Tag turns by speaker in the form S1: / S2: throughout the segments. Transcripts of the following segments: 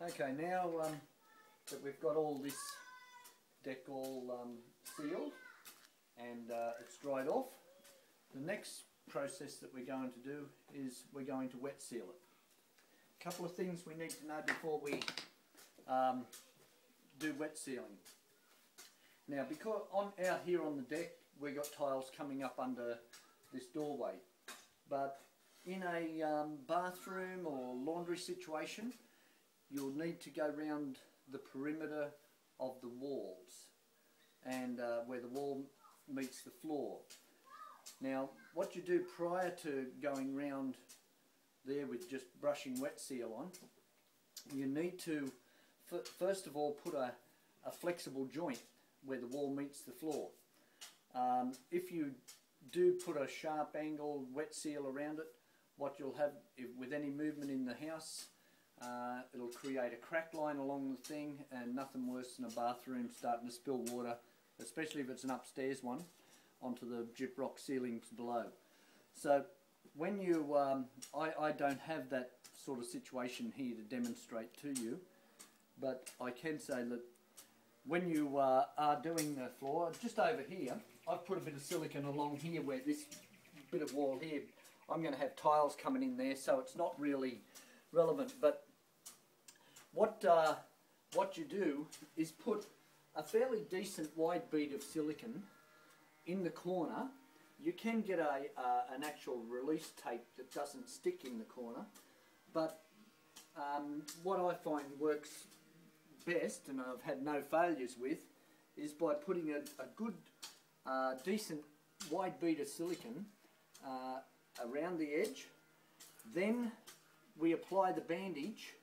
S1: Okay, now that we've got all this deck all sealed and it's dried off, the next process that we're going to do is we're going to wet seal it. A couple of things we need to know before we do wet sealing. Now, because out here on the deck we've got tiles coming up under this doorway, but in a bathroom or laundry situation you'll need to go round the perimeter of the walls and where the wall meets the floor. Now, what you do prior to going round there with just brushing wet seal on, you need to first of all put a flexible joint where the wall meets the floor. If you do put a sharp angle wet seal around it, what you'll have with any movement in the house, it'll create a crack line along the thing, and nothing worse than a bathroom starting to spill water, especially if it's an upstairs one, onto the gyprock ceilings below. So when you, I don't have that sort of situation here to demonstrate to you, but I can say that when you are doing the floor, just over here, I've put a bit of silicone along here where this bit of wall here, I'm going to have tiles coming in there, so it's not really relevant. But what you do is put a fairly decent wide bead of silicone in the corner. You can get an actual release tape that doesn't stick in the corner, but what I find works best, and I've had no failures with, is by putting a good decent wide bead of silicone around the edge. Then we apply the bandage,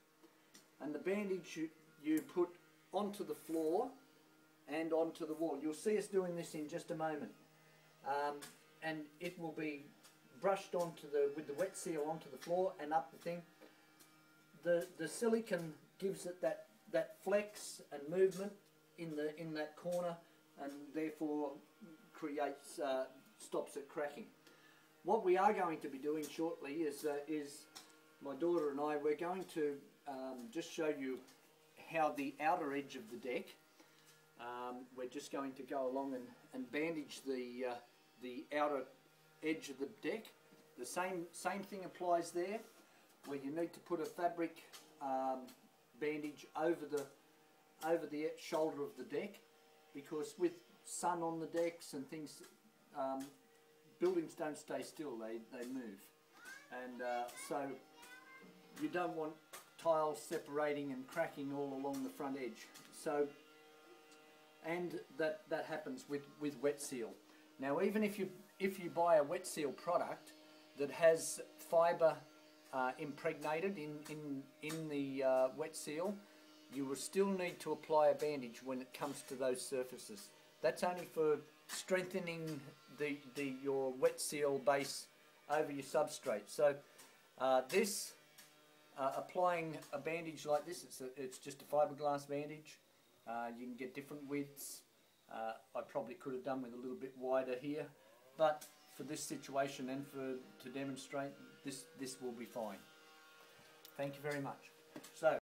S1: and the bandage you put onto the floor and onto the wall. You'll see us doing this in just a moment, and it will be brushed onto with the wet seal onto the floor and up the thing. The silicone gives it that flex and movement in that corner, and therefore creates stops it cracking. What we are going to be doing shortly is my daughter and I, we're going to just show you how the outer edge of the deck, we're just going to go along and bandage the outer edge of the deck. The same thing applies there, where you need to put a fabric bandage over the shoulder of the deck, because with sun on the decks and things, buildings don't stay still, they move, and so you don't want tiles separating and cracking all along the front edge. So, and that happens with wet seal. Now, even if you buy a wet seal product that has fibre impregnated in the wet seal, you will still need to apply a bandage when it comes to those surfaces. That's only for strengthening your wet seal base over your substrate. So applying a bandage like this, it's just a fiberglass bandage. You can get different widths. I probably could have done with a little bit wider here, but for this situation and to demonstrate, this will be fine. Thank you very much. So